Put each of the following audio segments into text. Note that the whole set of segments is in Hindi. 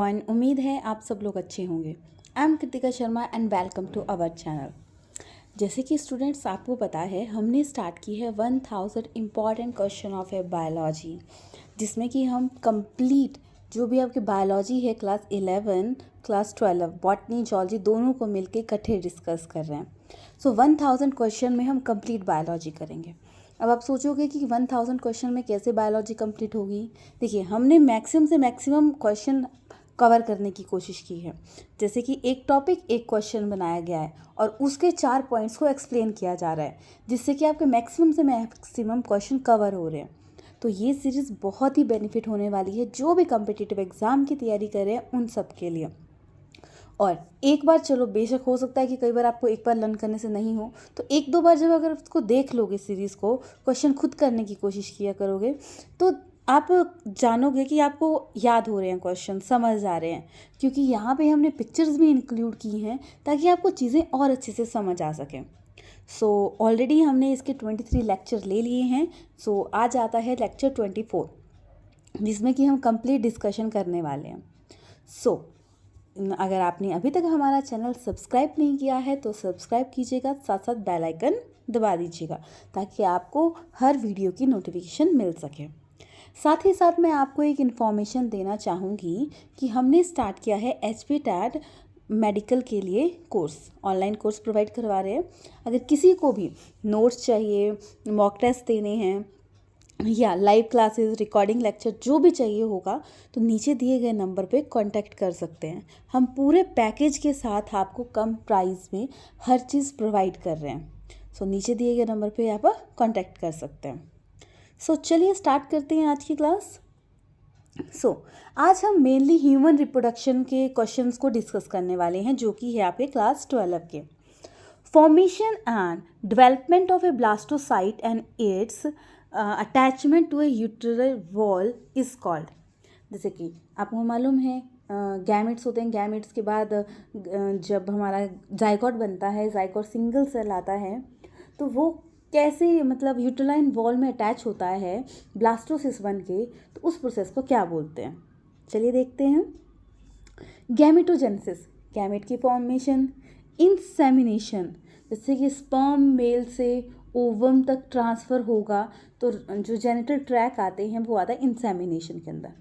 एवरीवन, उम्मीद है आप सब लोग अच्छे होंगे। I am Kritika Sharma and welcome to our channel. जैसे कि स्टूडेंट्स आपको पता है हमने स्टार्ट की है 1000 important question of A biology, जिसमें कि हम कंप्लीट जो भी आपके बायोलॉजी है क्लास 11 क्लास 12 बॉटनी जूलॉजी दोनों को मिलके इकट्ठे डिस्कस कर रहे हैं। सो 1000 क्वेश्चन में हम कंप्लीट बायोलॉजी करेंगे। अब आप सोचोगे कि 1000 क्वेश्चन में कैसे बायोलॉजी कंप्लीट होगी। देखिए, हमने मैक्सिमम से मैक्सिमम क्वेश्चन कवर करने की कोशिश की है। जैसे कि एक टॉपिक एक क्वेश्चन बनाया गया है और उसके 4 पॉइंट्स को एक्सप्लेन किया जा रहा है, जिससे कि आपके मैक्सिमम से मैक्सिमम क्वेश्चन कवर हो रहे हैं। तो ये सीरीज़ बहुत ही बेनिफिट होने वाली है जो भी कम्पिटिटिव एग्ज़ाम की तैयारी कर रहे हैं उन सब के लिए। और एक बार चलो, बेशक हो सकता है कि कई बार आपको एक बार लर्न करने से नहीं हो, तो एक दो बार जब अगर उसको देख लोगे सीरीज़ को, क्वेश्चन खुद करने की कोशिश किया करोगे, तो आप जानोगे कि आपको याद हो रहे हैं क्वेश्चन, समझ आ रहे हैं। क्योंकि यहाँ पे हमने पिक्चर्स भी इंक्लूड की हैं ताकि आपको चीज़ें और अच्छे से समझ आ सकें। सो ऑलरेडी हमने इसके 23 लेक्चर ले लिए हैं। सो आज आता है लेक्चर 24, जिसमें कि हम कंप्लीट डिस्कशन करने वाले हैं। सो अगर आपने अभी तक हमारा चैनल सब्सक्राइब नहीं किया है तो सब्सक्राइब कीजिएगा, साथ साथ बेल आइकन दबा दीजिएगा ताकि आपको हर वीडियो की नोटिफिकेशन मिल सके। साथ ही साथ मैं आपको एक इन्फॉर्मेशन देना चाहूँगी कि हमने स्टार्ट किया है HPTAT मेडिकल के लिए कोर्स, ऑनलाइन कोर्स प्रोवाइड करवा रहे हैं। अगर किसी को भी नोट्स चाहिए, मॉक टेस्ट देने हैं या लाइव क्लासेस, रिकॉर्डिंग लेक्चर जो भी चाहिए होगा, तो नीचे दिए गए नंबर पे कांटेक्ट कर सकते हैं। हम पूरे पैकेज के साथ आपको कम प्राइस में हर चीज़ प्रोवाइड कर रहे हैं। सो नीचे दिए गए नंबर पे आप कांटेक्ट कर सकते हैं। सो चलिए स्टार्ट करते हैं आज की क्लास। आज हम मेनली ह्यूमन रिप्रोडक्शन के क्वेश्चंस को डिस्कस करने वाले हैं, जो कि है आपके क्लास 12 के। Formation and development of a blastocyte and its attachment to a uterine wall is called. जैसे कि आपको मालूम है गैमेट्स होते हैं, गैमेट्स के बाद जब हमारा जाइगोट बनता है, जाइगोट सिंगल सेल आता है, तो वो कैसे मतलब यूट्रलाइन वॉल में अटैच होता है ब्लास्टोसिस बन के, तो उस प्रोसेस को क्या बोलते हैं, चलिए देखते हैं। गैमेटोजेनेसिस, गैमेट की फॉर्मेशन। इंसेमिनेशन, जैसे कि स्पर्म मेल से ओवम तक ट्रांसफ़र होगा तो जो जेनिटल ट्रैक आते हैं वो आता है इंसेमिनेशन के अंदर।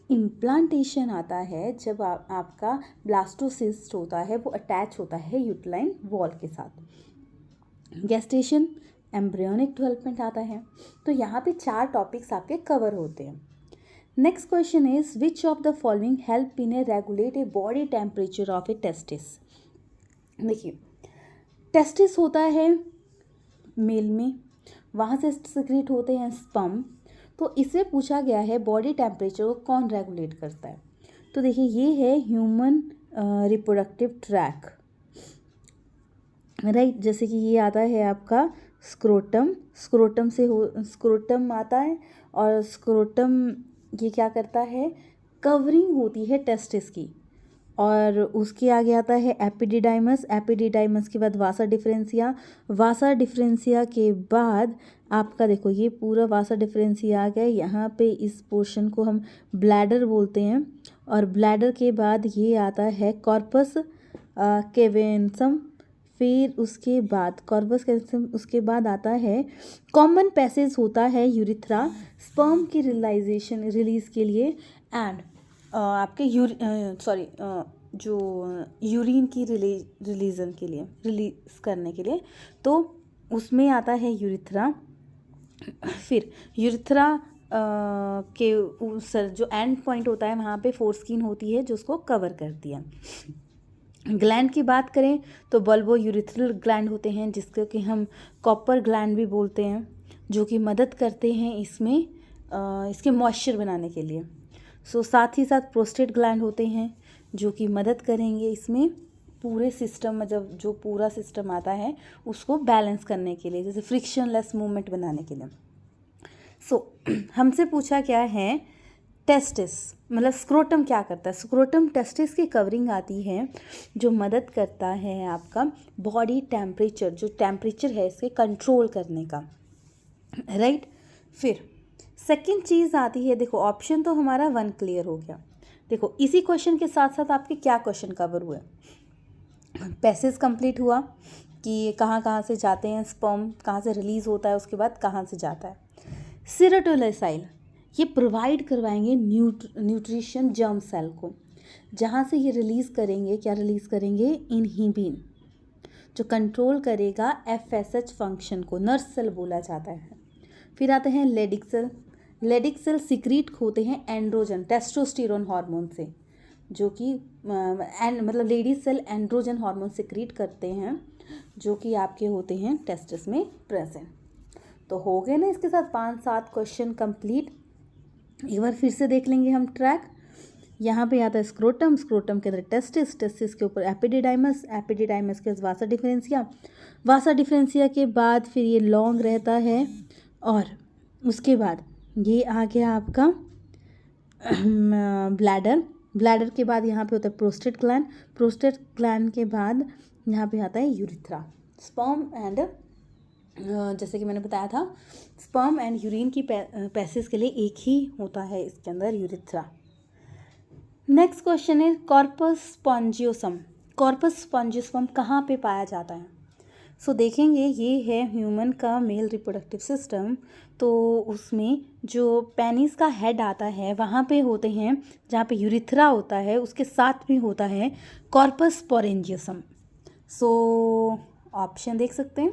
इम्प्लांटेशन आता है जब आपका ब्लास्टोसिस्ट होता है वो अटैच होता है यूट्रलाइन वॉल के साथ। गेस्टेशन, एम्ब्रियोनिक डेवलपमेंट आता है। तो यहाँ पे 4 टॉपिक्स आपके कवर होते हैं। Next question is which of the following help in A regulate a body temperature of A testis. देखिए, टेस्टिस होता है मेल में, वहाँ से सिक्रीट होते हैं स्पर्म। तो इससे पूछा गया है बॉडी टेम्परेचर को कौन रेगुलेट करता है। तो देखिए, ये है ह्यूमन रिप्रोडक्टिव ट्रैक, राइट। जैसे कि ये आता है आपका स्क्रोटम, स्क्रोटम आता है, और स्क्रोटम ये क्या करता है, कवरिंग होती है टेस्टिस की। और उसके आगे आता है एपिडिडाइमस, एपिडिडाइमस के बाद वासा डिफरेंसिया, वासा डिफरेंसिया के बाद आपका देखो ये पूरा वासा डिफरेंसिया आ गया। यहाँ पे इस पोर्शन को हम ब्लैडर बोलते हैं, और ब्लैडर के बाद ये आता है कॉर्पस कैवेनसम। फिर उसके बाद कॉर्पस कैल्शियम, उसके बाद आता है कॉमन पैसेज होता है यूरिथ्रा, स्पर्म की रिलीज़ के लिए, एंड आपके जो यूरिन की रिलीज़न के लिए, रिलीज़ करने के लिए, तो उसमें आता है यूरिथ्रा। फिर यूरिथ्रा के उस जो एंड पॉइंट होता है वहाँ पे फोरस्किन होती है जो उसको कवर करती है। ग्लैंड की बात करें तो बल्बो यूरिथ्रल ग्लैंड होते हैं, जिसको कि हम कॉपर ग्लैंड भी बोलते हैं, जो कि मदद करते हैं इसमें इसके मॉइस्चर बनाने के लिए। साथ ही साथ प्रोस्टेट ग्लैंड होते हैं जो कि मदद करेंगे इसमें पूरे सिस्टम, मतलब जो पूरा सिस्टम आता है उसको बैलेंस करने के लिए, जैसे फ्रिक्शनलेस मूवमेंट बनाने के लिए। हमसे पूछा क्या है, टेस्टिस मतलब स्क्रोटम क्या करता है। स्क्रोटम टेस्टिस की कवरिंग आती है जो मदद करता है आपका बॉडी टेम्परेचर, जो टेम्परेचर है इसके कंट्रोल करने का, राइट। फिर सेकंड चीज़ आती है, देखो ऑप्शन तो हमारा 1 क्लियर हो गया। देखो इसी क्वेश्चन के साथ साथ आपके क्या क्वेश्चन कवर हुए, पैसेज कंप्लीट हुआ कि कहाँ कहाँ से जाते हैं स्पर्म, कहाँ से रिलीज़ होता है, उसके बाद कहाँ से जाता है। सेरोटोनिसिन ये प्रोवाइड करवाएंगे न्यूट्रिशन जर्म सेल को, जहाँ से ये रिलीज़ करेंगे, क्या रिलीज़ करेंगे, इनहिबिन, जो कंट्रोल करेगा FSH फंक्शन को, नर्स सेल बोला जाता है। फिर आते हैं Leydig cell. Leydig cell secrete होते हैं एंड्रोजन, टेस्टोस्टेरोन हार्मोन से, जो कि मतलब Leydig cell androgen hormone secrete करते हैं, जो कि आपके होते हैं टेस्टिस में प्रेजेंट। तो हो गए ना इसके साथ 5-7 क्वेश्चन कंप्लीट। एक बार फिर से देख लेंगे हम ट्रैक। यहाँ पे आता है स्क्रोटम, स्क्रोटम के अंदर टेस्टिस, टेस्टिस के ऊपर एपिडिडाइमस, एपिडिडाइमस के वासा डिफरेंशिया, वासा डिफरेंशिया के बाद फिर ये लॉन्ग रहता है, और उसके बाद ये आ गया आपका ब्लैडर, ब्लैडर के बाद यहाँ पे होता है प्रोस्टेट ग्लैंड, प्रोस्टेट ग्लैंड के बाद यहाँ पे आता है यूरिथ्रा। स्पर्म एंड जैसे कि मैंने बताया था, स्पर्म एंड यूरिन की पैसेज के लिए एक ही होता है इसके अंदर, यूरिथ्रा। नेक्स्ट क्वेश्चन है कॉर्पस स्पॉन्जियोसम। कॉर्पस स्पॉन्जियोसम कहाँ पे पाया जाता है? सो देखेंगे ये है ह्यूमन का मेल रिप्रोडक्टिव सिस्टम, तो उसमें जो पेनिस का हेड आता है वहाँ पे होते हैं, जहाँ पे यूरिथ्रा होता है उसके साथ भी होता है कॉर्पस स्पोरेंजियसम। सो ऑप्शन देख सकते हैं,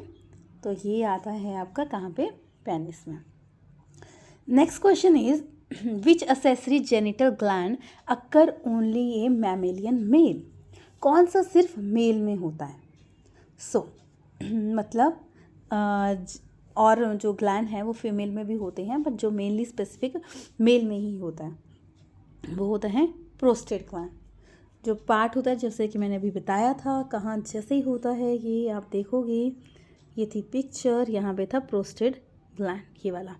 तो ये आता है आपका कहाँ पे, पेनिस में। Next question is which accessory genital gland occur only a mammalian male? कौन सा सिर्फ मेल में होता है? मतलब और जो ग्लैंड है वो फीमेल में भी होते हैं, बट जो मेनली स्पेसिफिक मेल में ही होता है वो होता है प्रोस्टेट ग्लैंड। जो पार्ट होता है जैसे कि मैंने अभी बताया था, कहाँ जैसे ही होता है ये आप देखोगे, ये थी पिक्चर, यहाँ पे था प्रोस्टेट ग्लैंड, ये वाला।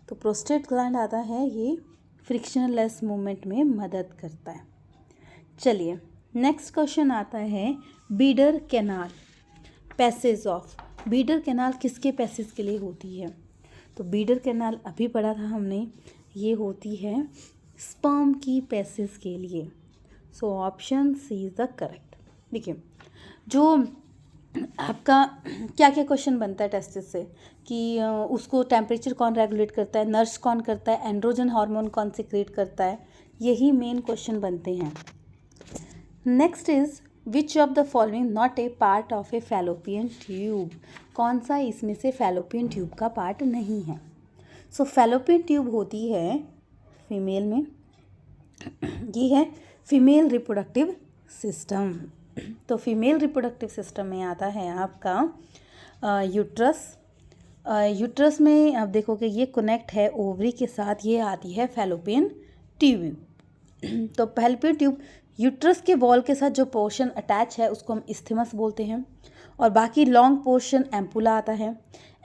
तो प्रोस्टेट ग्लैंड आता है, ये फ्रिक्शनलेस मूवमेंट में मदद करता है। चलिए नेक्स्ट क्वेश्चन आता है bidder canal, passage of. Bidder canal किसके पैसेज के लिए होती है? तो बीडर कैनाल अभी पढ़ा था हमने, ये होती है स्पर्म की पैसेज के लिए। So option C is the correct. देखिए जो आपका क्या क्या क्वेश्चन बनता है टेस्टिस से, कि उसको टेम्परेचर कौन रेगुलेट करता है, नर्स कौन करता है, एंड्रोजन हार्मोन कौन सिक्रेट करता है, यही मेन क्वेश्चन बनते हैं। Next is which of the following not a part of A fallopian tube? कौन सा इसमें से फैलोपियन ट्यूब का पार्ट नहीं है? सो फैलोपियन ट्यूब होती है फीमेल में, ये है फीमेल रिप्रोडक्टिव सिस्टम। तो फीमेल रिप्रोडक्टिव सिस्टम में आता है आपका यूट्रस। यूट्रस में आप देखोगे ये कनेक्ट है ओवरी के साथ, ये आती है फैलोपियन ट्यूब। तो फैलोपियन ट्यूब यूट्रस के वॉल के साथ जो पोर्शन अटैच है उसको हम इस्थेमस बोलते हैं, और बाकी लॉन्ग पोर्शन एम्पुला आता है।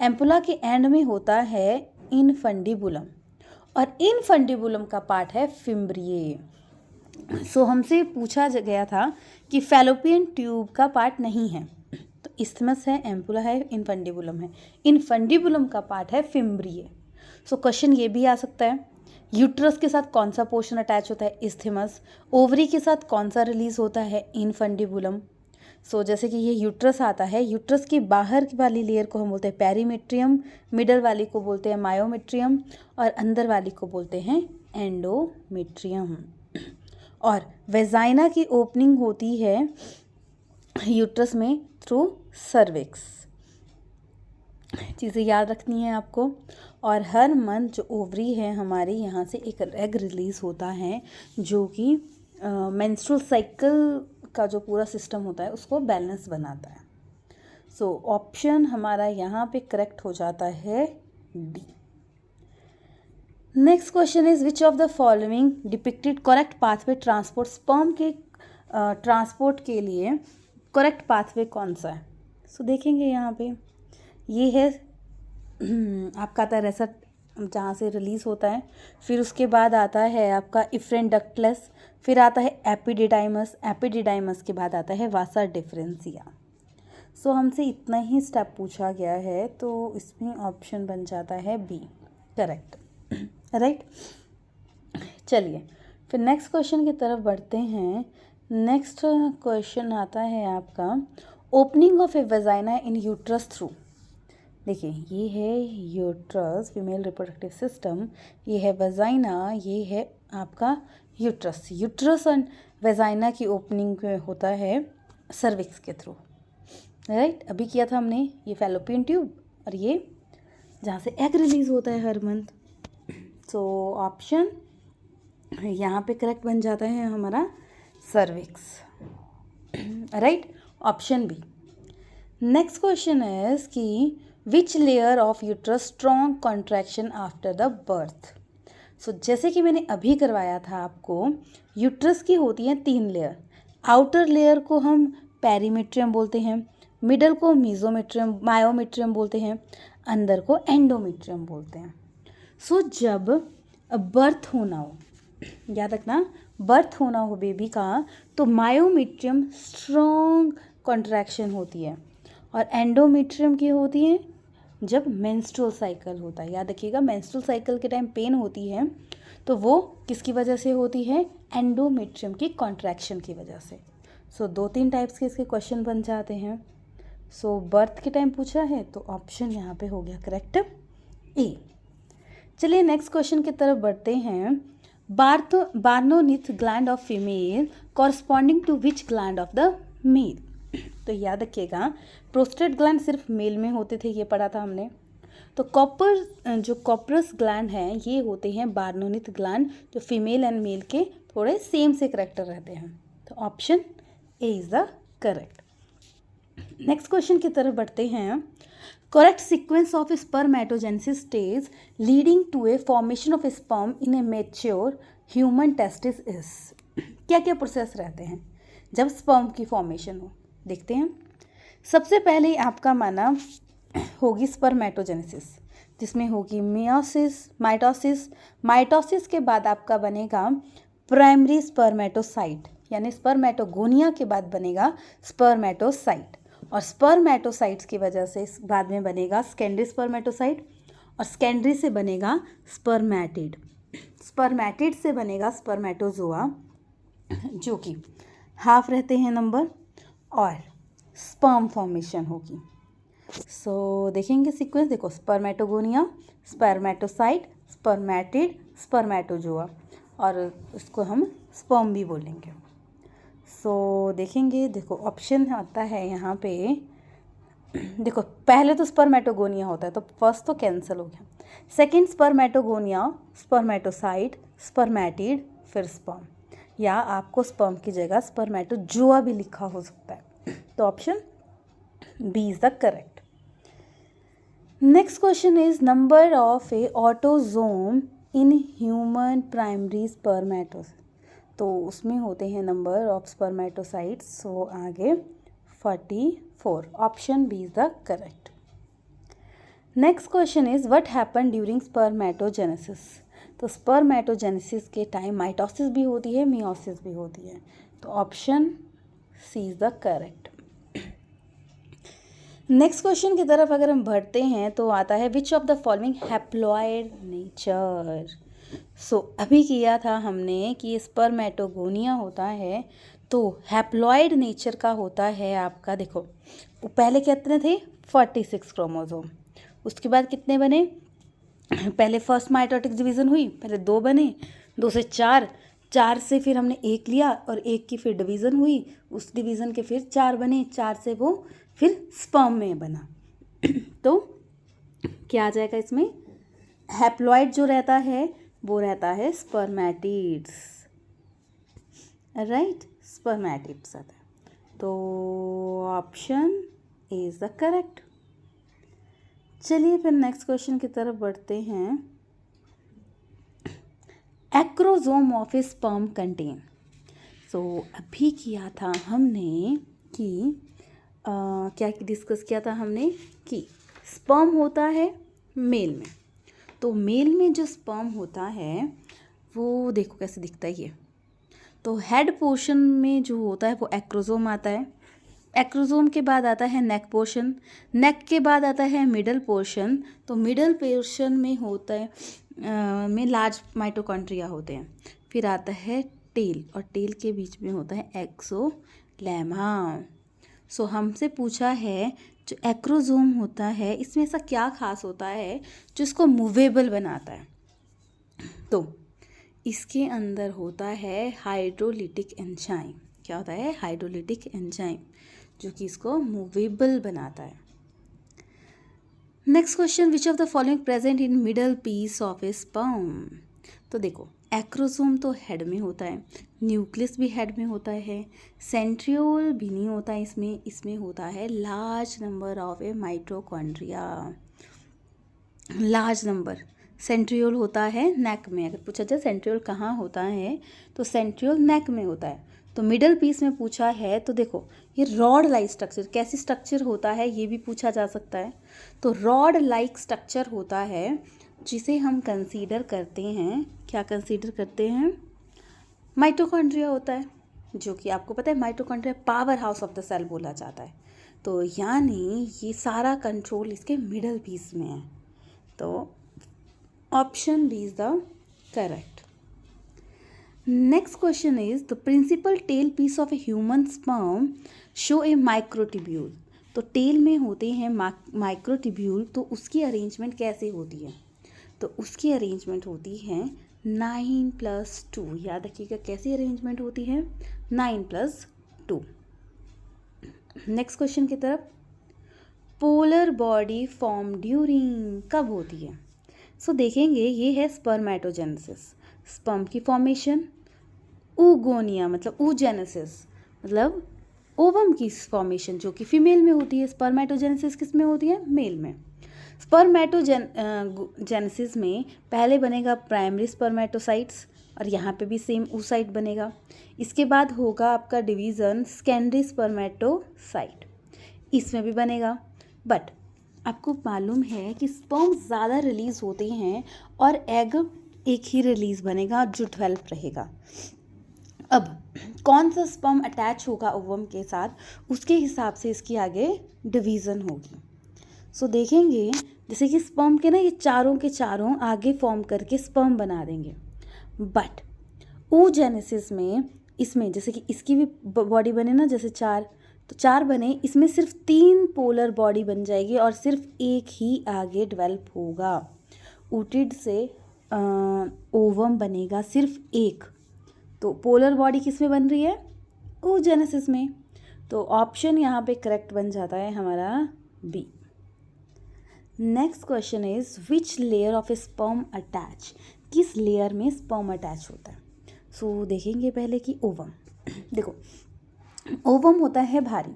एम्पुला के एंड में होता है इनफंडिबुलम, और इनफंडिबुलम का पार्ट है फिम्ब्रिये। सो हमसे पूछा गया था कि फैलोपियन ट्यूब का पार्ट नहीं है, तो इस्थमस है, एम्पुला है, इनफंडिबुलम है। इनफंडिबुलम का पार्ट है फिम्ब्रिये। सो क्वेश्चन ये भी आ सकता है, यूट्रस के साथ कौन सा पोर्शन अटैच होता है, इस्थमस। ओवरी के साथ कौन सा रिलीज होता है, इनफंडिबुलम। सो जैसे कि ये यूट्रस आता है, यूट्रस की बाहर वाली लेयर को हम बोलते हैं पेरीमेट्रियम, मिडल वाली को बोलते हैं मायोमेट्रियम, और अंदर वाली को बोलते हैं एंडोमेट्रियम। और वेजाइना की ओपनिंग होती है यूट्रस में थ्रू सर्विक्स। चीज़ें याद रखनी है आपको। और हर मंथ जो ओवरी है हमारी, यहाँ से एक एग रिलीज़ होता है, जो कि मेंस्ट्रुअल साइकिल का जो पूरा सिस्टम होता है उसको बैलेंस बनाता है। सो ऑप्शन हमारा यहाँ पे करेक्ट हो जाता है D. Next question is which of the following depicted correct pathway transport? Sperm के ट्रांसपोर्ट के लिए करेक्ट पाथवे कौन सा है? सो देखेंगे यहाँ पे ये है आपका आता है रेसा, जहाँ से रिलीज़ होता है। फिर उसके बाद आता है आपका इफ्रेन डक्टलेस, फिर आता है एपिडिडाइमस, एपिडिडाइमस के बाद आता है वासा डिफरेंशिया। सो हमसे इतना ही स्टेप पूछा गया है, तो इसमें ऑप्शन बन जाता है बी करेक्ट, राइट। चलिए फिर नेक्स्ट क्वेश्चन की तरफ बढ़ते हैं। नेक्स्ट क्वेश्चन आता है आपका opening of A vagina in uterus through. देखिए ये है यूट्रस, फीमेल रिप्रोडक्टिव सिस्टम, ये है वेजाइना, ये है आपका यूट्रस। यूट्रस एंड वेजाइना की ओपनिंग होता है सर्विक्स के थ्रू, राइट। अभी किया था हमने ये फैलोपियन ट्यूब और ये जहाँ से एग रिलीज होता है हर मंथ। सो ऑप्शन यहाँ पे करेक्ट बन जाता है हमारा cervix, right, option B. Next question is कि which layer of uterus strong contraction after the birth. So जैसे कि मैंने अभी करवाया था आपको, यूट्रस की होती हैं 3 लेयर। आउटर लेयर को हम पेरीमेट्रियम बोलते हैं, मिडल को मीजोमेट्रियम मायोमेट्रियम बोलते हैं, अंदर को एंडोमेट्रियम बोलते हैं। सो जब बर्थ होना हो, याद रखना, बर्थ होना हो बेबी का, तो मायोमेट्रियम स्ट्रॉन्ग कॉन्ट्रैक्शन होती है और एंडोमेट्रियम की होती है जब मेंस्ट्रुअल साइकिल होता है। याद रखिएगा, मेंस्ट्रुअल साइकिल के टाइम पेन होती है तो वो किसकी वजह से होती है, एंडोमेट्रियम की कॉन्ट्रैक्शन की वजह से। सो 2-3 टाइप्स के इसके क्वेश्चन बन जाते हैं। सो बर्थ के टाइम पूछा है तो ऑप्शन यहाँ पे हो गया करेक्ट ए। चलिए नेक्स्ट क्वेश्चन की तरफ बढ़ते हैं। बार्नोनिथ gland of female corresponding to which gland of the male. तो याद रखिएगा, प्रोस्टेट ग्लैंड सिर्फ मेल में होते थे, ये पढ़ा था हमने। तो कॉपरस ग्लैंड हैं ये होते हैं बार्नोनिथ ग्लैंड, जो फीमेल एंड मेल के थोड़े सेम से करेक्टर रहते हैं। तो option A is the correct. Next question की तरफ बढ़ते हैं। Correct sequence of spermatogenesis stage leading to a formation of sperm in a mature human testis is. क्या क्या प्रोसेस रहते हैं जब स्पर्म की फॉर्मेशन हो, देखते हैं। सबसे पहले आपका माना होगी स्पर्मेटोजेनेसिस, जिसमें होगी माइटोसिस। माइटोसिस के बाद आपका बनेगा प्राइमरी स्पर्मेटोसाइट, यानी स्पर्मेटोगोनिया के बाद बनेगा स्पर्मेटोसाइट, और स्पर्मेटोसाइट्स की वजह से बाद में बनेगा सेकेंडरी स्पर्मेटोसाइट, और सेकेंडरी से बनेगा स्पर्मेटिड, स्पर्मेटिड से बनेगा स्पर्मेटोजोआ, जो कि हाफ रहते हैं नंबर, और स्पर्म फॉर्मेशन होगी। सो देखेंगे सीक्वेंस, देखो स्पर्मेटोगोनिया, स्पर्मेटोसाइट, स्पर्मेटिड, स्पर्मेटोजोआ, और इसको हम स्पर्म भी बोलेंगे। सो देखेंगे, देखो ऑप्शन आता है यहाँ पे, देखो पहले तो स्पर्मेटोगोनिया होता है तो फर्स्ट तो कैंसिल हो गया, सेकंड स्पर्मेटोगोनिया, स्पर्मेटोसाइट, स्पर्मेटिड, फिर स्पर्म, या आपको स्पर्म की जगह स्पर्मेटोजोआ भी लिखा हो सकता है। तो option B is the correct. Next question is number of a autosome in human primary spermatocytes. तो उसमें होते हैं नंबर ऑफ स्पर्मेटोसाइट्स, सो आगे 44, option B is the correct. Next question is what happen during spermatogenesis. तो स्पर्मेटोजेनेसिस के टाइम माइटोसिस भी होती है, मियोसिस भी होती है, तो option C is the correct. Next question की तरफ अगर हम बढ़ते हैं तो आता है which of the following haploid nature. So अभी किया था हमने कि स्पर्मेटोगोनिया होता है तो हैप्लॉइड नेचर का होता है आपका, देखो पहले कितने थे 46 क्रोमोसोम, उसके बाद कितने बने, पहले फर्स्ट माइटोटिक डिवीज़न हुई, पहले 2 बने, 2 से 4, 4 से फिर हमने 1 लिया और 1 की फिर डिवीज़न हुई, उस डिवीज़न के फिर 4 बने, 4 से वो फिर स्पर्म में बना। तो क्या आ जाएगा इसमें, हैप्लॉइड जो रहता है वो रहता है स्पर्मेटिड्स, राइट, स्पर्मेटिड्स आता है, तो option A is the correct. चलिए फिर नेक्स्ट क्वेश्चन की तरफ बढ़ते हैं। Acrosome of a sperm contain. So अभी किया था हमने कि क्या डिस्कस किया था हमने कि स्पर्म होता है मेल में, तो मेल में जो स्पर्म होता है वो देखो कैसे दिखता है ये, तो हेड पोर्शन में जो होता है वो एक्रोजोम आता है, एक्रोजोम के बाद आता है नेक पोर्शन, नेक के बाद आता है मिडल पोर्शन, तो मिडल पोर्शन में होता है में लार्ज माइटोकॉन्ड्रिया होते हैं, फिर आता है टेल, और टेल के बीच में होता है एक्सोलेमा। सो हमसे पूछा है जो एक्रोजोम होता है इसमें ऐसा क्या खास होता है जो इसको मूवेबल बनाता है? तो इसके अंदर होता है हाइड्रोलिटिक एंजाइम। क्या होता है? हाइड्रोलिटिक एंजाइम, जो कि इसको मूवेबल बनाता है। Next question, which of the following present in middle piece of a sperm? तो देखो, एक्रोसोम तो हेड में होता है, न्यूक्लियस भी हेड में होता है, सेंट्रियोल भी नहीं होता है इसमें होता है large number of A mitochondria. Large number. Centriole होता है नेक में। अगर पूछा जाए सेंट्रियोल कहाँ होता है, तो सेंट्रियोल नेक में होता है। तो मिडल पीस में पूछा है तो देखो, ये रॉड लाइक स्ट्रक्चर, कैसी स्ट्रक्चर होता है ये भी पूछा जा सकता है। तो रॉड लाइक स्ट्रक्चर होता है जिसे हम कंसीडर करते हैं, क्या कंसीडर करते हैं? माइटोकॉन्ड्रिया होता है, जो कि आपको पता है mitochondria power house of the cell बोला जाता है। तो यानी ये सारा कंट्रोल इसके मिडल पीस में है। तो option B is the correct. Next question is the principle tail piece of a human sperm show a microtubule. तो टेल में होते हैं माइक्रोट्यूब्यूल, तो उसकी अरेंजमेंट कैसे होती है? तो उसकी अरेंजमेंट होती है 9+2। याद रखिएगा कैसी अरेंजमेंट होती है? 9+2। नेक्स्ट क्वेश्चन की तरफ, पोलर बॉडी फॉर्म ड्यूरिंग, कब होती है? सो देखेंगे, ये है स्पर्मेटोजेनेसिस, स्पर्म की फॉर्मेशन, ऊगोनिया मतलब ऊजेनेसिस मतलब ओवम की फॉर्मेशन जो कि फीमेल में होती है, स्पर्मेटोजेनेसिस किस में होती है? मेल में। स्पर्मेटोजेनेसिस में पहले बनेगा प्राइमरी स्पर्मेटोसाइट्स, और यहाँ पे भी सेम oocyte बनेगा। इसके बाद होगा आपका डिवीज़न सेकेंडरी स्पर्मेटोसाइट, इसमें भी बनेगा। बट आपको मालूम है कि स्पर्म ज़्यादा रिलीज़ होते हैं और एग एक ही रिलीज़ बनेगा जो 12 रहेगा। अब कौन सा स्पर्म अटैच होगा ओवम के साथ, उसके हिसाब से इसकी आगे डिवीज़न होगी। सो देखेंगे, जैसे कि स्पर्म के ना ये चारों के चारों आगे फॉर्म करके स्पर्म बना देंगे। बट oogenesis में इसमें जैसे कि इसकी भी बॉडी बने ना, जैसे 4, तो 4 बने, इसमें सिर्फ 3 पोलर बॉडी बन जाएगी और सिर्फ एक ही आगे डेवलप होगा। ऊटिड से ओवम बनेगा सिर्फ एक। तो पोलर बॉडी किस में बन रही है? oogenesis में। तो ऑप्शन यहाँ पे करेक्ट बन जाता है हमारा B. Next question is which layer of a sperm attach, किस लेयर में स्पर्म अटैच होता है? सो देखेंगे पहले कि ओवम। देखो, ओवम होता है भारी,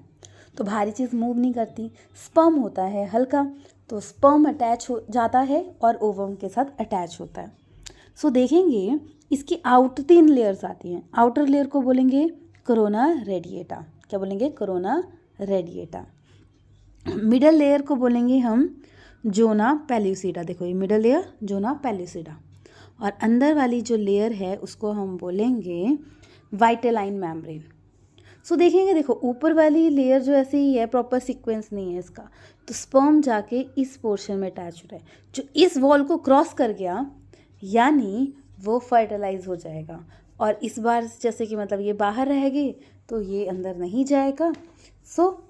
तो भारी चीज़ मूव नहीं करती। स्पर्म होता है हल्का, तो स्पर्म अटैच हो जाता है और ओवम के साथ अटैच होता है। सो देखेंगे, इसकी आउटर 3 लेयर्स आती हैं। आउटर लेयर को बोलेंगे कोरोना रेडिएटा। क्या बोलेंगे? Corona radiata. मिडल लेयर को बोलेंगे हम जोना पेल्यूसिडा। देखो, ये मिडल लेयर जोना पेल्यूसिडा, और अंदर वाली जो लेयर है उसको हम बोलेंगे वाइटेलाइन मेम्ब्रेन। सो देखेंगे, देखो ऊपर वाली लेयर जो ऐसे ही है, प्रॉपर सीक्वेंस नहीं है इसका, तो स्पर्म जाके इस पोर्शन में अटैच हो रहा है, जो इस वॉल को क्रॉस कर गया यानी वो फर्टिलाइज हो जाएगा। और इस बार जैसे कि मतलब ये बाहर रहेगी तो ये अंदर नहीं जाएगा, सो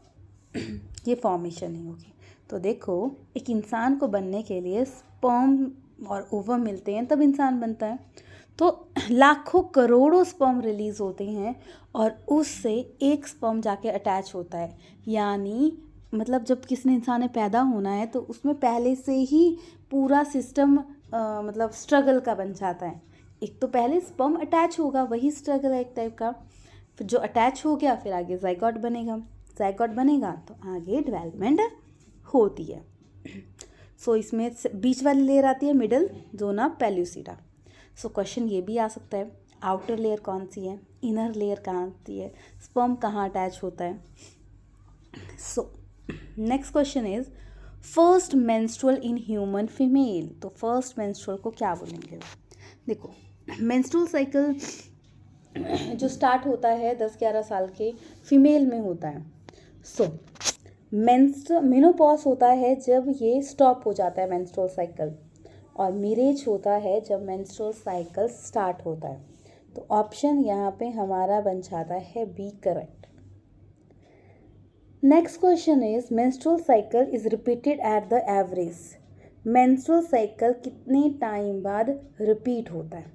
ये फॉर्मेशन नहीं होगी। तो देखो, एक इंसान को बनने के लिए स्पर्म और ओवम मिलते हैं तब इंसान बनता है। तो लाखों करोड़ों स्पर्म रिलीज़ होते हैं और उससे एक स्पर्म जाके अटैच होता है। यानी मतलब जब किसी इंसान ने पैदा होना है तो उसमें पहले से ही पूरा सिस्टम मतलब स्ट्रगल का बन जाता है। एक तो पहले स्पर्म अटैच होगा, वही स्ट्रगल है एक टाइप का। फिर जो अटैच हो गया फिर आगे जाइगोट बनेगा, जाइगोट बनेगा तो आगे डेवलपमेंट होती है। सो इसमें बीच वाली लेयर आती है मिडल जोना पेल्यूसिडा। सो क्वेश्चन ये भी आ सकता है, आउटर लेयर कौन सी है, इनर लेयर कहाँ आती है, स्पर्म कहाँ अटैच होता है। So next question is first menstrual in human female. तो फर्स्ट मेंस्ट्रुअल को क्या बोलेंगे? देखो, मेंस्ट्रुअल साइकिल जो स्टार्ट होता है 10-11 साल के फीमेल में होता है। सो मेनोपॉज होता है जब ये स्टॉप हो जाता है मेंस्ट्रुअल साइकिल, और मीरेज होता है जब मेंस्ट्रुअल साइकिल स्टार्ट होता है। तो ऑप्शन यहाँ पे हमारा बन जाता है B correct. Next question is menstrual cycle is repeated at the average. Menstrual cycle कितने टाइम बाद रिपीट होता है?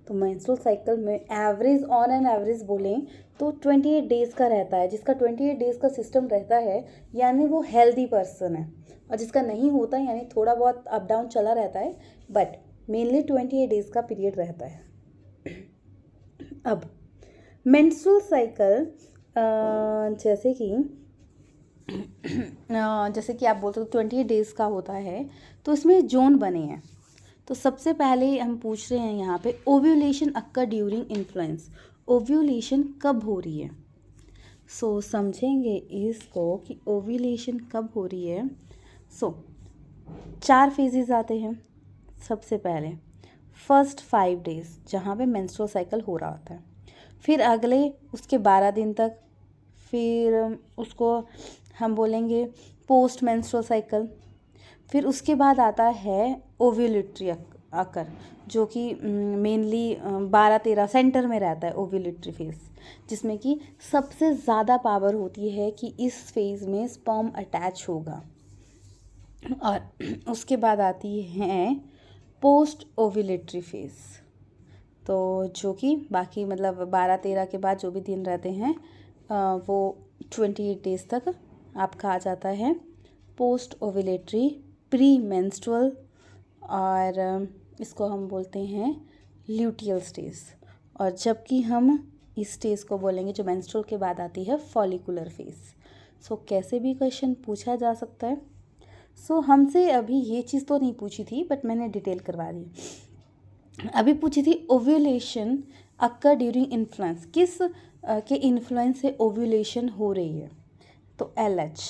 तो मेंस्ट्रुअल साइकिल में एवरेज, ऑन एन एवरेज बोलें तो 28 डेज़ का रहता है। जिसका 28 डेज़ का सिस्टम रहता है यानी वो हेल्दी पर्सन है, और जिसका नहीं होता यानी थोड़ा बहुत अप डाउन चला रहता है, बट मेनली 28 डेज़ का पीरियड रहता है। अब मेंस्ट्रुअल साइकिल जैसे कि आप बोलते हो 28 डेज़ का होता है, तो इसमें जोन बने हैं। तो सबसे पहले हम पूछ रहे हैं यहाँ पे ovulation occur during influence. Ovulation कब हो रही है? सो समझेंगे इसको कि ओव्यूलेशन कब हो रही है। सो 4 फेजेस आते हैं। सबसे पहले फर्स्ट 5 डेज़ जहाँ पे मेंस्ट्रुअल साइकिल हो रहा होता है, फिर अगले उसके 12 दिन तक, फिर उसको हम बोलेंगे पोस्ट मेंस्ट्रुअल साइकिल। फिर उसके बाद आता है ओव्यूलेटरी अकर, जो कि मेनली 12-13 सेंटर में रहता है ओव्यूलेटरी फेज, जिसमें कि सबसे ज़्यादा पावर होती है कि इस फेज़ में स्पर्म अटैच होगा। और उसके बाद आती है पोस्ट ओव्यूलेटरी फेज, तो जो कि बाकी मतलब 12-13 के बाद जो भी दिन रहते हैं वो 28 डेज़ तक आपका आ जाता है पोस्ट ओव्यूलेटरी प्री मेंस्ट्रुअल, और इसको हम बोलते हैं ल्यूटियल स्टेज। और जबकि हम इस स्टेज को बोलेंगे जो मेंस्ट्रुअल के बाद आती है फॉलिकुलर फेज। सो कैसे भी क्वेश्चन पूछा जा सकता है। सो हमसे अभी ये चीज़ तो नहीं पूछी थी, बट मैंने डिटेल करवा दी। अभी पूछी थी ओव्यूलेशन अक्कर ड्यूरिंग इन्फ्लुएंस, किस के इन्फ्लुएंस से ओव्यूलेशन हो रही है? तो LH,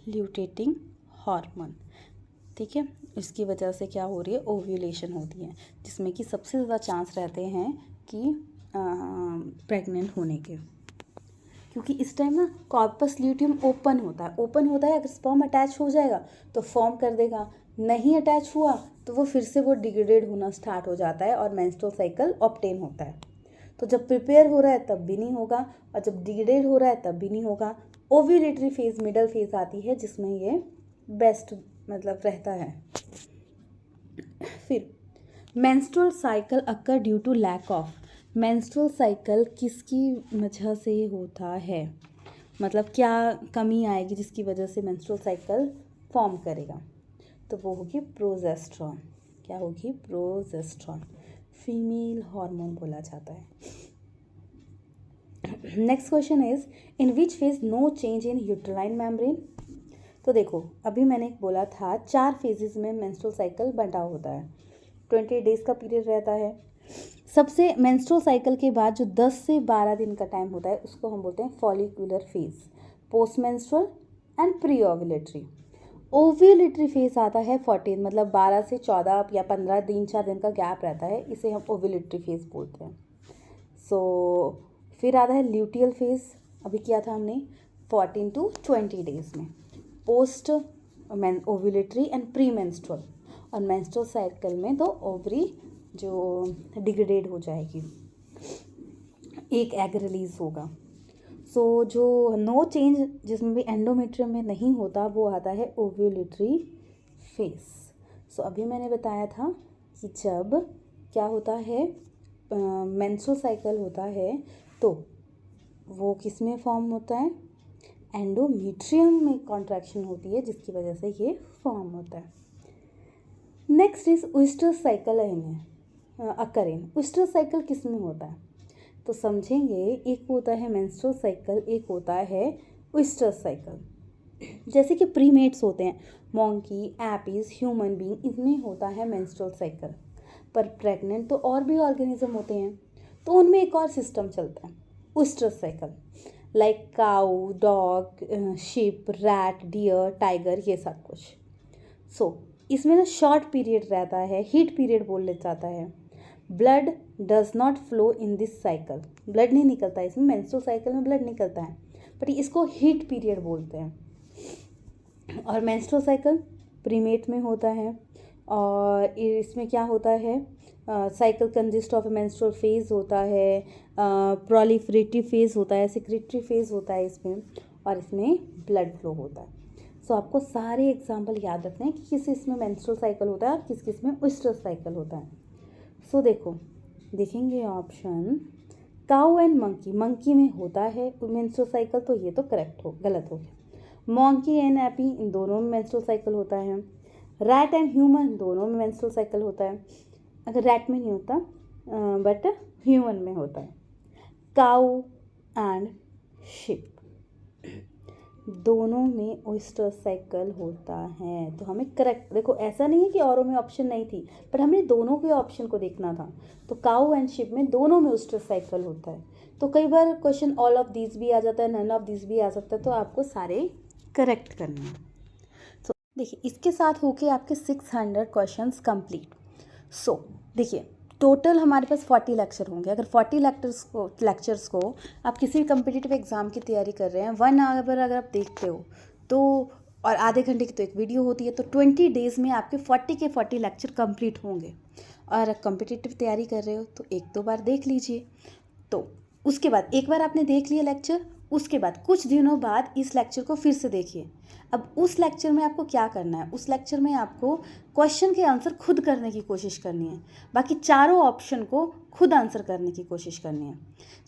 ल्यूटेटिंग हार्मोन, ठीक है, इसकी वजह से क्या हो रही है? ओव्यूलेशन होती है, जिसमें कि सबसे ज़्यादा चांस रहते हैं कि प्रेग्नेंट होने के, क्योंकि इस टाइम ना कॉर्पस ल्यूटियम ओपन होता है। अगर स्पर्म अटैच हो जाएगा तो फॉर्म कर देगा, नहीं अटैच हुआ तो वो फिर से वो डिग्रेडेड होना स्टार्ट हो जाता है और मेंस्ट्रुअल साइकिल ऑब्टेन होता है। तो जब प्रिपेयर हो रहा है तब भी नहीं होगा, और जब डिग्रेड हो रहा है तब भी नहीं होगा। ओव्यूलेटरी फेज मिडल फेज आती है, जिसमें ये बेस्ट मतलब रहता है। फिर menstrual cycle occur due to lack of. Menstrual cycle किसकी वजह से होता है? मतलब क्या कमी आएगी जिसकी वजह से मेंस्ट्रुअल साइकिल फॉर्म करेगा? तो वो होगी प्रोजेस्टेरॉन। क्या होगी? प्रोजेस्टेरॉन, फीमेल हार्मोन बोला जाता है। Next question is in which phase no change in uterine membrane. तो देखो अभी मैंने बोला था 4 फेजेस में मेंस्ट्रुअल साइकिल बंटा होता है, 28 डेज़ का पीरियड रहता है। सबसे मेंस्ट्रुअल साइकिल के बाद जो 10 से 12 दिन का टाइम होता है उसको हम बोलते हैं follicular phase, post menstrual and pre ovulatory. Ovulatory phase आता है 14, मतलब 12 से 14 या 15 दिन 4 दिन का गैप रहता है, इसे हम ओव्यूलेटरी फेज बोलते हैं। सो फिर आता है ल्यूटियल फेज, अभी किया था हमने 14 to 20 डेज़ में, post ovulatory and pre menstrual. और मेंस्ट्रुअल साइकिल में तो ओवरी जो डिग्रेडेड हो जाएगी, एक एग रिलीज होगा। सो जो नो चेंज जिसमें भी एंडोमेट्रियम में नहीं होता वो आता है ओव्यूलेटरी फेज। सो अभी मैंने बताया था कि जब क्या होता है मेंस्ट्रुअल साइकिल होता है तो वो किस में फॉर्म होता है? एंडोमेट्रियम में कॉन्ट्रैक्शन होती है, जिसकी वजह से ये फॉर्म होता है। Next is oyster cycle occurring. Oyster cycle किस में होता है? तो समझेंगे, एक होता है मेंस्ट्रुअल साइकिल, एक होता है ओइस्टर साइकिल। जैसे कि प्रीमेट्स होते हैं, मॉन्की, एपीज, ह्यूमन बीइंग, इनमें होता है मेंस्ट्रुअल साइकिल। पर प्रेग्नेंट तो और भी ऑर्गेनिज्म होते हैं, तो उनमें एक और सिस्टम चलता है oestrous cycle, like cow, dog, sheep, rat, deer, tiger, ये सब कुछ। सो इसमें ना शॉर्ट पीरियड रहता है, हीट पीरियड बोल जाता है। Blood does not flow in this cycle, blood नहीं निकलता है इसमें, मेंस्ट्रुअल साइकिल में ब्लड निकलता है, बट इसको हीट पीरियड बोलते हैं। और मेंस्ट्रुअल साइकिल प्रीमेट में होता है, और इसमें क्या होता है cycle consist of menstrual phase होता है, प्रोलिफरेटिव फेज होता है, सिक्रेटरी फेज होता है इसमें, और इसमें ब्लड फ्लो होता है। सो आपको सारे एग्जाम्पल याद रखने हैं कि किस इसमें मेंस्ट्रुअल साइकिल होता है और किस किस में ओएस्ट्रस साइकिल होता है। सो देखो, देखेंगे option cow and monkey, monkey में होता है मेंस्ट्रुअल साइकिल, तो ये तो करेक्ट हो, गलत हो गया। मॉन्की एंड एपी, इन दोनों में मेंस्ट्रुअल साइकिल होता है। रैट एंड ह्यूमन, दोनों में मेंस्ट्रुअल साइकिल होता है। अगर रैट में नहीं होता बट ह्यूमन में होता है। काऊ एंड शिप, दोनों में ओएस्ट्रस साइकिल होता है। तो हमें करेक्ट, देखो ऐसा नहीं है कि औरों में ऑप्शन नहीं थी, पर हमें दोनों के ऑप्शन को देखना था। तो काऊ एंड शिप में दोनों में ओएस्ट्रस साइकिल होता है। तो कई बार क्वेश्चन ऑल ऑफ दिस भी आ जाता है, नन ऑफ दिस भी आ सकता है, तो आपको सारे करेक्ट करने हैं। तो देखिए, इसके साथ होके आपके 600 क्वेश्चंस कंप्लीट। सो देखिए, टोटल हमारे पास 40 लेक्चर होंगे। अगर 40 लेक्चर्स को आप किसी भी कम्पिटिटिव एग्ज़ाम की तैयारी कर रहे हैं, 1 आवर अगर आप देखते हो तो, और आधे घंटे की तो एक वीडियो होती है, तो 20 डेज़ में आपके 40 के 40 लेक्चर कंप्लीट होंगे। और कम्पिटिटिव तैयारी कर रहे हो तो 1-2 बार देख लीजिए। तो उसके बाद एक बार आपने देख लिया लेक्चर, उसके बाद कुछ दिनों बाद इस लेक्चर को फिर से देखिए। अब उस लेक्चर में आपको क्या करना है, उस लेक्चर में आपको क्वेश्चन के आंसर खुद करने की कोशिश करनी है, बाकी चारों ऑप्शन को खुद आंसर करने की कोशिश करनी है।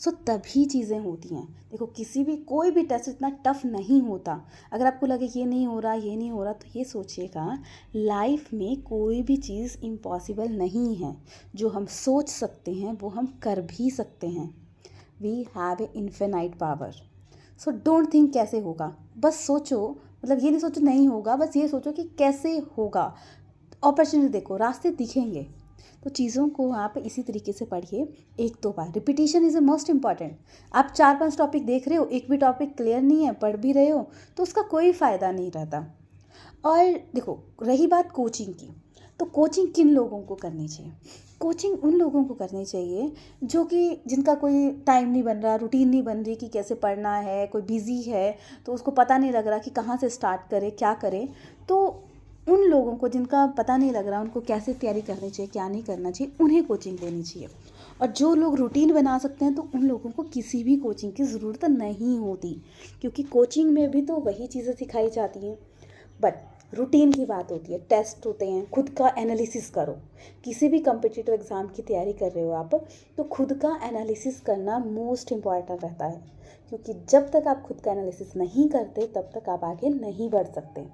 सो तभी चीज़ें होती हैं। देखो, किसी भी कोई भी टेस्ट इतना टफ नहीं होता। अगर आपको लगे कि ये नहीं हो रहा, ये नहीं हो रहा, तो ये सोचिएगा, लाइफ में कोई भी चीज़ इम्पॉसिबल नहीं है। जो हम सोच सकते हैं वो हम कर भी सकते हैं। We have a infinite power. So don't think कैसे होगा, बस सोचो। मतलब ये नहीं सोचो नहीं होगा, बस ये सोचो कि कैसे होगा। अपॉर्चुनिटी देखो, रास्ते दिखेंगे। तो चीज़ों को आप इसी तरीके से पढ़िए 1-2 बार। Repetition is a most important. आप 4-5 टॉपिक देख रहे हो, एक भी टॉपिक क्लियर नहीं है, पढ़ भी रहे हो, तो उसका कोई फ़ायदा नहीं रहता। और देखो, रही बात कोचिंग की, तो कोचिंग किन लोगों को करनी चाहिए? कोचिंग उन लोगों को करनी चाहिए जो कि जिनका कोई टाइम नहीं बन रहा, रूटीन नहीं बन रही कि कैसे पढ़ना है, कोई बिज़ी है तो उसको पता नहीं लग रहा कि कहाँ से स्टार्ट करे, क्या करे। तो उन लोगों को जिनका पता नहीं लग रहा उनको कैसे तैयारी करनी चाहिए, क्या नहीं करना चाहिए, उन्हें कोचिंग लेनी चाहिए। और जो लोग रूटीन बना सकते हैं तो उन लोगों को किसी भी कोचिंग की ज़रूरत नहीं होती, क्योंकि कोचिंग में भी तो वही चीज़ें सिखाई जाती हैं। बट रूटीन की बात होती है, टेस्ट होते हैं, खुद का एनालिसिस करो। किसी भी कम्पिटिटिव एग्ज़ाम की तैयारी कर रहे हो आप, तो खुद का एनालिसिस करना मोस्ट इम्पॉर्टेंट रहता है, क्योंकि जब तक आप खुद का एनालिसिस नहीं करते तब तक आप आगे नहीं बढ़ सकते।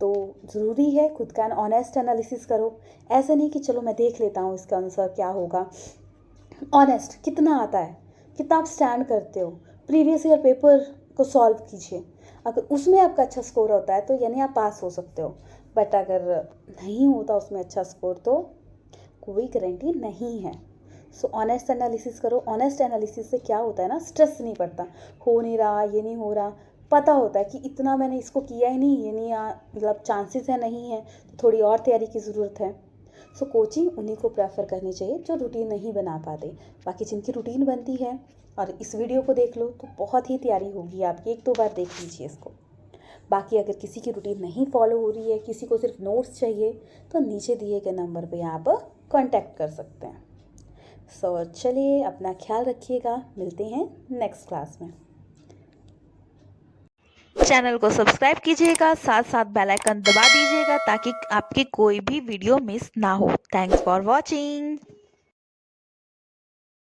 तो ज़रूरी है खुद का ऑनेस्ट एनालिसिस करो। ऐसा नहीं कि चलो मैं देख लेता हूँ इसका आंसर क्या होगा। ऑनेस्ट, कितना आता है, कितना आप स्टैंड करते हो, प्रीवियस ईयर पेपर को सॉल्व कीजिए। अगर उसमें आपका अच्छा स्कोर होता है तो यानी आप पास हो सकते हो। बट अगर नहीं होता उसमें अच्छा स्कोर तो कोई गारंटी नहीं है। सो ऑनेस्ट एनालिसिस करो। ऑनेस्ट एनालिसिस से क्या होता है ना, स्ट्रेस नहीं पड़ता, हो नहीं रहा, ये नहीं हो रहा, पता होता है कि इतना मैंने इसको किया ही नहीं, ये नहीं मतलब चांसेस है, नहीं है, तो थोड़ी और तैयारी की ज़रूरत है। सो कोचिंग उन्हीं को प्रेफर करनी चाहिए जो रूटीन नहीं बना पाते। बाकी जिनकी रूटीन बनती है और इस वीडियो को देख लो तो बहुत ही तैयारी होगी आपकी। 1-2 बार देख लीजिए इसको। बाकी अगर किसी की रूटीन नहीं फॉलो हो रही है, किसी को सिर्फ नोट्स चाहिए, तो नीचे दिए गए नंबर पे आप कांटेक्ट कर सकते हैं। सो चलिए, अपना ख्याल रखिएगा, मिलते हैं नेक्स्ट क्लास में। चैनल को सब्सक्राइब कीजिएगा, साथ साथ बेल आइकन दबा दीजिएगा ताकि आपकी कोई भी वीडियो मिस ना हो। Thanks for watching.